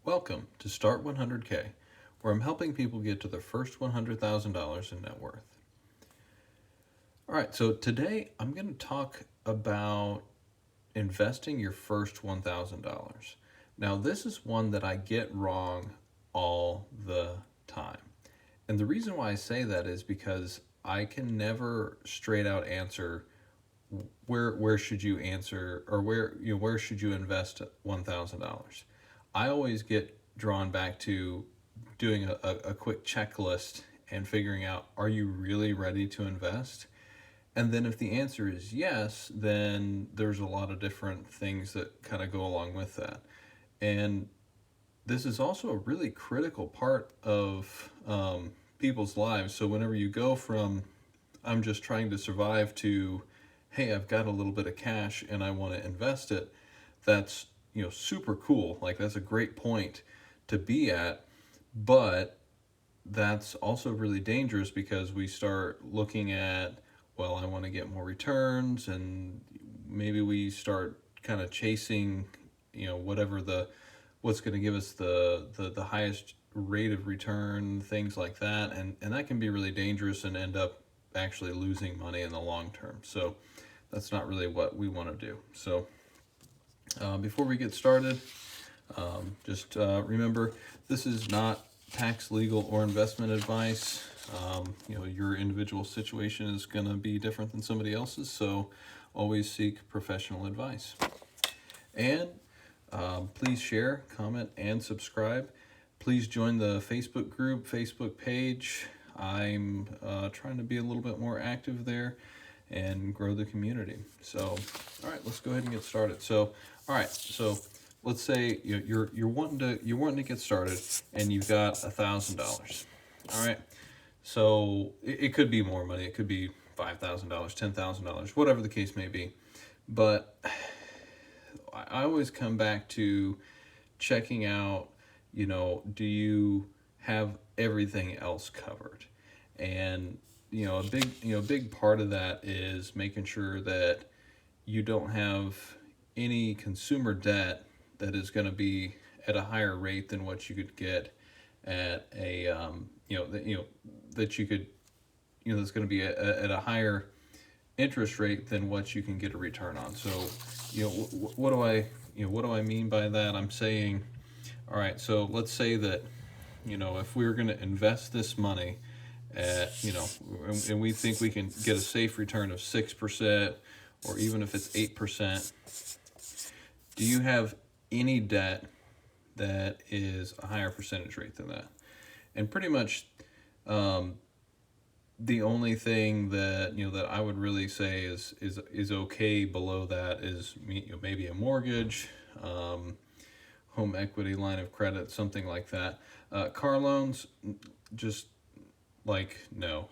Welcome to Start 100K, where I'm helping people get to their first $100,000 in net worth. All right, so today I'm going to talk about investing your first $1,000. Now, this is one that I get wrong all the time. And the reason why I say that is because I can never straight out answer where should you answer or where should you invest $1,000. I always get drawn back to doing a quick checklist and figuring out, are you really ready to invest? And then if the answer is yes, then there's a lot of different things that kind of go along with that. And this is also a really critical part of people's lives. So whenever you go from I'm just trying to survive to hey, I've got a little bit of cash and I want to invest it, that's super cool. Like that's a great point to be at, but that's also really dangerous because we start looking at, well, I want to get more returns, and maybe we start kind of chasing, whatever what's going to give us the highest rate of return, things like that, and that can be really dangerous and end up actually losing money in the long term. So that's not really what we want to do. So before we get started, just remember, this is not tax, legal, or investment advice. Your individual situation is going to be different than somebody else's, so always seek professional advice. And please share, comment, and subscribe. Please join the Facebook group, Facebook page. I'm trying to be a little bit more active there and grow the community. So, all right, let's go ahead and get started. So, all right, so let's say you're wanting to get started, and you've got $1,000. All right, so it could be more money. It could be $5,000, $10,000, whatever the case may be. But I always come back to checking out. Do you have everything else covered? And a big part of that is making sure that you don't have any consumer debt that is going to be at a higher rate than what you could get at a that you could that's going to be at a higher interest rate than what you can get a return on. So what do I mean by that? I'm saying, all right, so let's say that if we were going to invest this money at and we think we can get a safe return of 6%, or even if it's 8%, do you have any debt that is a higher percentage rate than that? And pretty much the only thing that that I would really say is okay below that is maybe a mortgage, home equity line of credit, something like that. Car loans, just like no,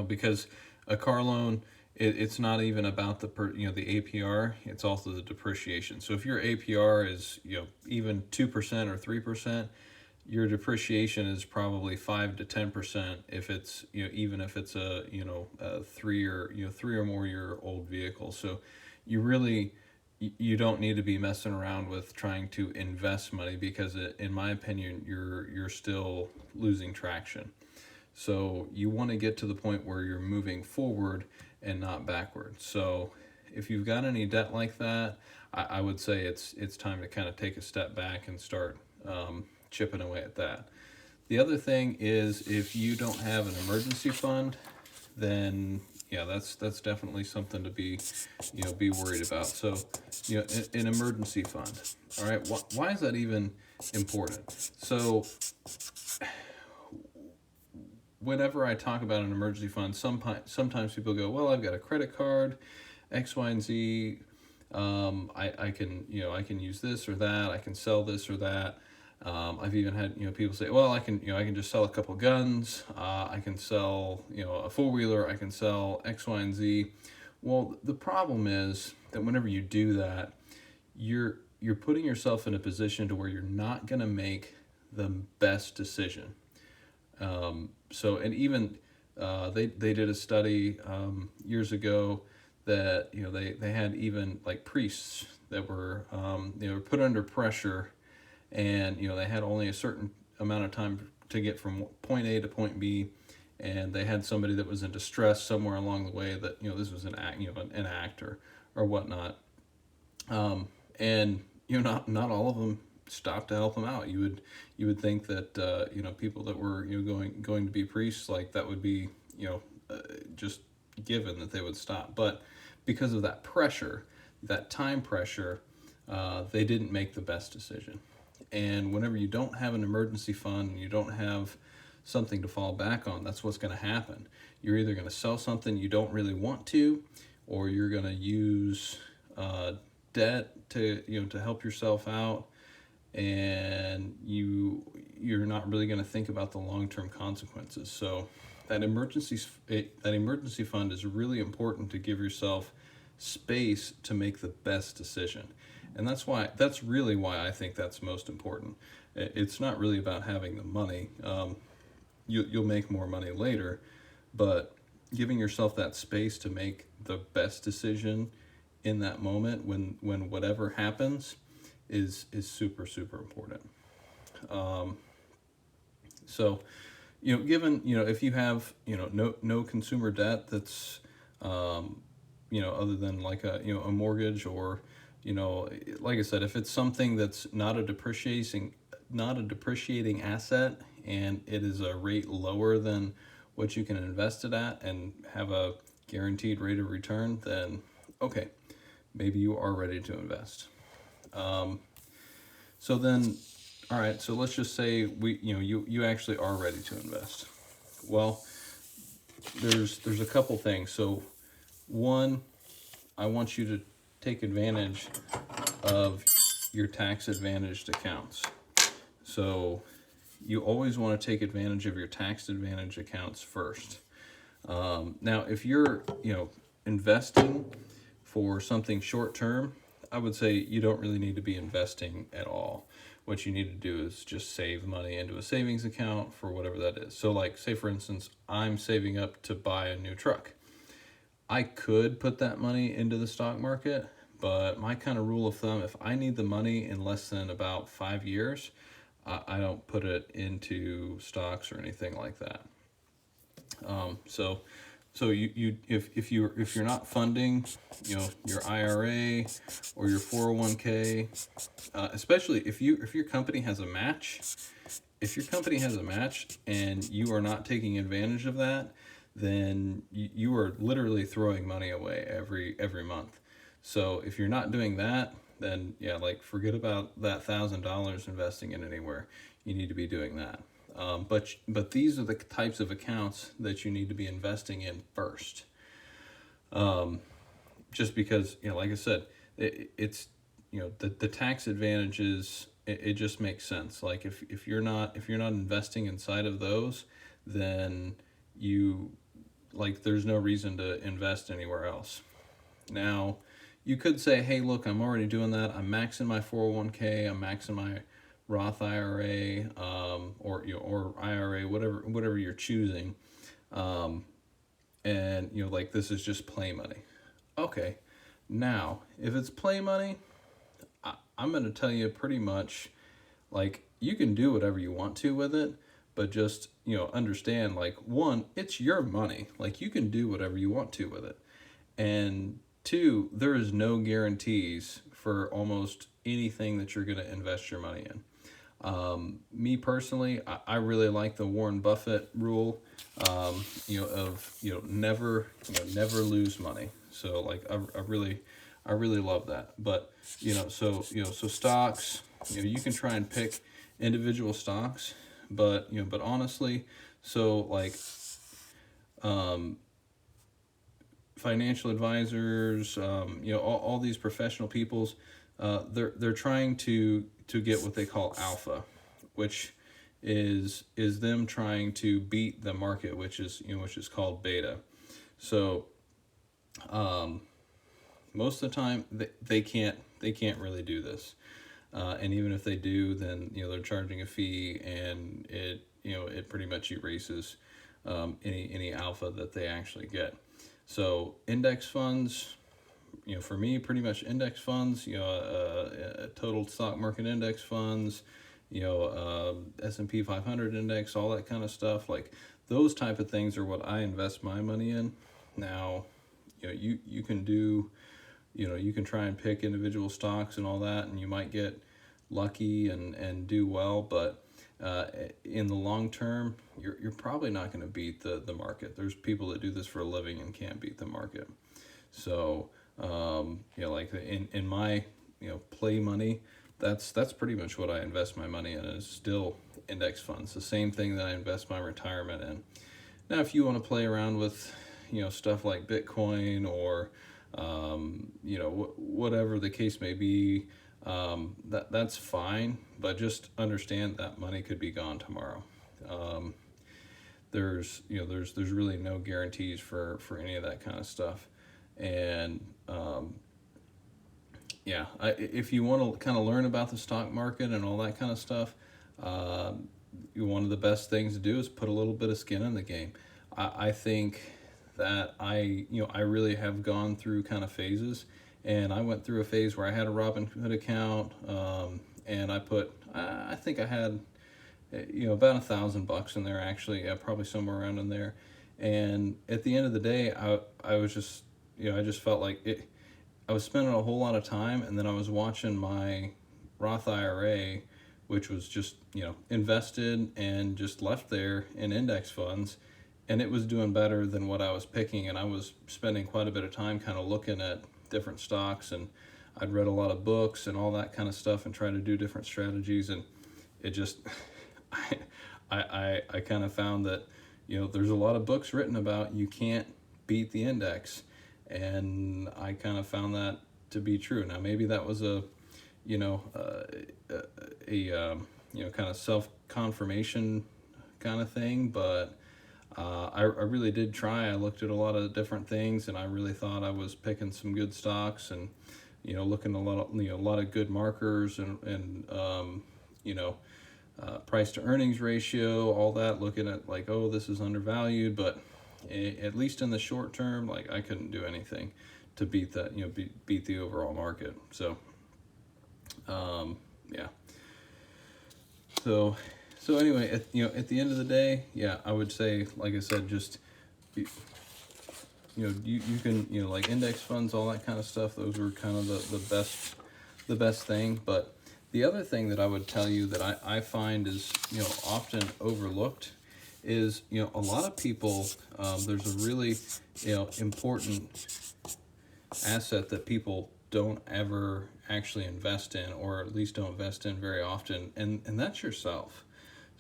because a car loan, it's not even about the the APR. It's also the depreciation. So if your APR is even 2% or 3%, your depreciation is probably 5 to 10% if it's even if it's a 3 or more year old vehicle. So you don't need to be messing around with trying to invest money, because in my opinion, you're still losing traction. So you want to get to the point where you're moving forward and not backward. So if you've got any debt like that, I would say it's time to kind of take a step back and start chipping away at that. The other thing is, if you don't have an emergency fund, then that's definitely something to be worried about. So an emergency fund. All right, why is that even important? So whenever I talk about an emergency fund, sometimes people go, well, I've got a credit card, X, Y, and Z. I can use this or that. I can sell this or that. I've even had people say, well, I can just sell a couple guns. I can sell a 4-wheeler. I can sell X, Y, and Z. Well, the problem is that whenever you do that, you're putting yourself in a position to where you're not going to make the best decision. So, and even they did a study years ago that they had even like priests that were they were put under pressure and they had only a certain amount of time to get from point A to point B, and they had somebody that was in distress somewhere along the way, that this was an act, an actor or whatnot, and not all of them stopped to help them out. You would think that people that were going to be priests, like that would be just given that they would stop, but because of that pressure, that time pressure, they didn't make the best decision. And whenever you don't have an emergency fund, you don't have something to fall back on, that's what's going to happen. You're either going to sell something you don't really want to, or you're going to use debt to help yourself out, and you're not really going to think about the long-term consequences. So that emergency fund is really important to give yourself space to make the best decision. And that's really why I think that's most important. It's not really about having the money. You'll make more money later, but giving yourself that space to make the best decision in that moment, when whatever happens, is super, super important. So given if you have no consumer debt that's other than like a mortgage, or like I said, if it's something that's not a depreciating asset, and it is a rate lower than what you can invest it at and have a guaranteed rate of return, then okay, maybe you are ready to invest. So then, all right, so let's just say you actually are ready to invest. Well, there's a couple things. So one, I want you to take advantage of your tax advantaged accounts. So you always want to take advantage of your tax advantage accounts first. Now, if you're investing for something short term, I would say you don't really need to be investing at all. What you need to do is just save money into a savings account for whatever that is. So like, say for instance, I'm saving up to buy a new truck. I could put that money into the stock market, but my kind of rule of thumb, if I need the money in less than about 5 years, I don't put it into stocks or anything like that. So if you're not funding, your IRA or your 401k, especially if your company has a match, and you are not taking advantage of that, then you are literally throwing money away every month. So if you're not doing that, then yeah, like forget about that $1,000 investing in anywhere. You need to be doing that. But these are the types of accounts that you need to be investing in first. Just because, like I said, it's the tax advantages. It just makes sense. Like if you're not investing inside of those, then there's no reason to invest anywhere else. Now, you could say, hey, look, I'm already doing that. I'm maxing my 401k. I'm maxing my Roth IRA, or IRA, whatever you're choosing, and like this is just play money. Okay, now if it's play money, I'm going to tell you pretty much, like, you can do whatever you want to with it, but just understand, like, one, it's your money. Like, you can do whatever you want to with it, and two, there is no guarantees for almost anything that you're going to invest your money in. Me personally, I really like the Warren Buffett rule, never lose money. So like, I really love that. But, so stocks, you can try and pick individual stocks, but honestly, so like, financial advisors, all these professional peoples, they're trying to get what they call alpha, which is them trying to beat the market, which is called beta. So most of the time they can't really do this, and even if they do, then they're charging a fee, and it pretty much erases any alpha that they actually get. So index funds, for me, pretty much index funds, total stock market index funds, S&P 500 index, all that kind of stuff. Like those type of things are what I invest my money in. Now, you can do, you can try and pick individual stocks and all that, and you might get lucky and do well, but in the long term, you're probably not going to beat the market. There's people that do this for a living and can't beat the market. So, like in my, play money, that's pretty much what I invest my money in, is still index funds, the same thing that I invest my retirement in. Now, if you want to play around with, stuff like Bitcoin or, whatever the case may be, that's fine, but just understand that money could be gone tomorrow. There's really no guarantees for any of that kind of stuff. And if you want to kind of learn about the stock market and all that kind of stuff, one of the best things to do is put a little bit of skin in the game. I think that I really have gone through kind of phases, and I went through a phase where I had a Robinhood account, and I think I had about $1,000 in there, actually, probably somewhere around in there. And at the end of the day, I was just, I just felt like I was spending a whole lot of time, and then I was watching my Roth IRA, which was just, invested and just left there in index funds, and it was doing better than what I was picking. And I was spending quite a bit of time kind of looking at different stocks, and I'd read a lot of books and all that kind of stuff and trying to do different strategies. And it just, I kind of found that, there's a lot of books written about you can't beat the index. And I kind of found that to be true. Now, maybe that was a kind of self-confirmation kind of thing, but I really did try. I looked at a lot of different things, and I really thought I was picking some good stocks, and looking at a lot of good markers, and price to earnings ratio, all that, looking at like, oh, this is undervalued, but at least in the short term, like I couldn't do anything to beat that, beat the overall market. So, yeah. So anyway, at the end of the day, I would say, like I said, just, you can, like index funds, all that kind of stuff. Those were kind of the best thing. But the other thing that I would tell you that I find is, often overlooked is, a lot of people, there's a really, important asset that people don't ever actually invest in, or at least don't invest in very often, and that's yourself.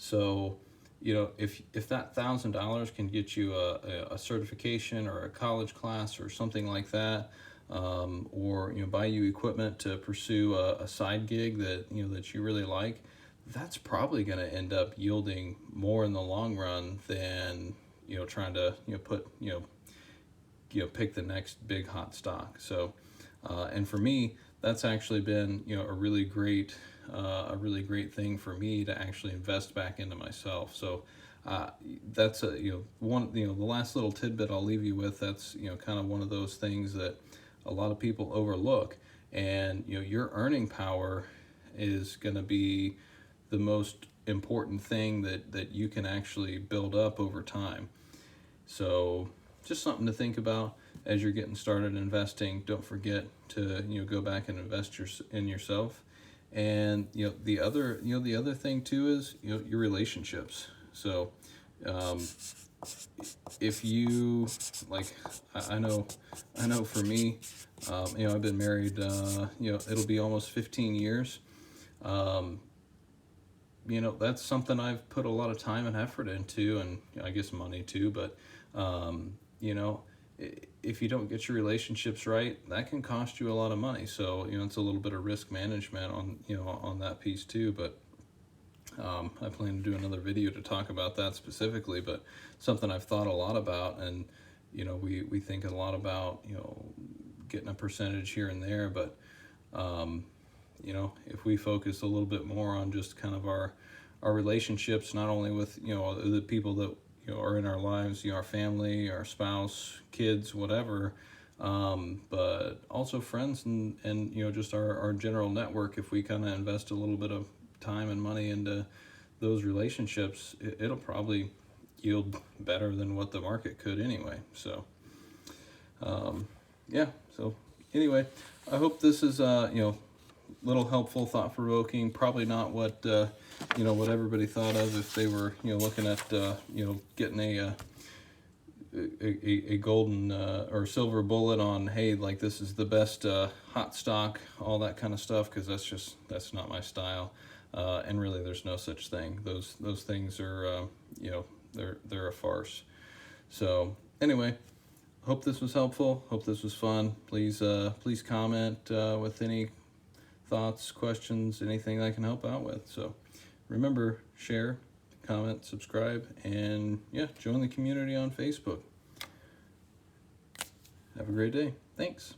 So, if that $1,000 can get you a certification or a college class or something like that, or buy you equipment to pursue a side gig that that you really like, that's probably going to end up yielding more in the long run than trying to pick the next big hot stock. So, and for me, that's actually been a really great thing for me to actually invest back into myself. So that's one, the last little tidbit I'll leave you with. That's kind of one of those things that a lot of people overlook, and your earning power is going to be the most important thing that you can actually build up over time. So just something to think about as you're getting started investing. Don't forget to go back and invest in yourself. And the other thing too is your relationships. So if you like, I know for me, I've been married, it'll be almost 15 years. That's something I've put a lot of time and effort into, and I guess money too. But if you don't get your relationships right, that can cost you a lot of money. So it's a little bit of risk management on that piece too. But I plan to do another video to talk about that specifically. But something I've thought a lot about, and we think a lot about getting a percentage here and there. But if we focus a little bit more on just kind of our relationships, not only with the people that are in our lives, our family, our spouse, kids, whatever, but also friends and just our general network. If we kind of invest a little bit of time and money into those relationships, it'll probably yield better than what the market could anyway. So yeah, so anyway, I hope this is little helpful, thought provoking. Probably not what what everybody thought of if they were looking at getting a golden or silver bullet on, hey, like this is the best hot stock, all that kind of stuff, because that's not my style, and really there's no such thing. Those things are they're a farce. So anyway, hope this was helpful. Hope this was fun. Please comment with any thoughts, questions, anything I can help out with. So remember, share, comment, subscribe, and yeah, join the community on Facebook. Have a great day. Thanks.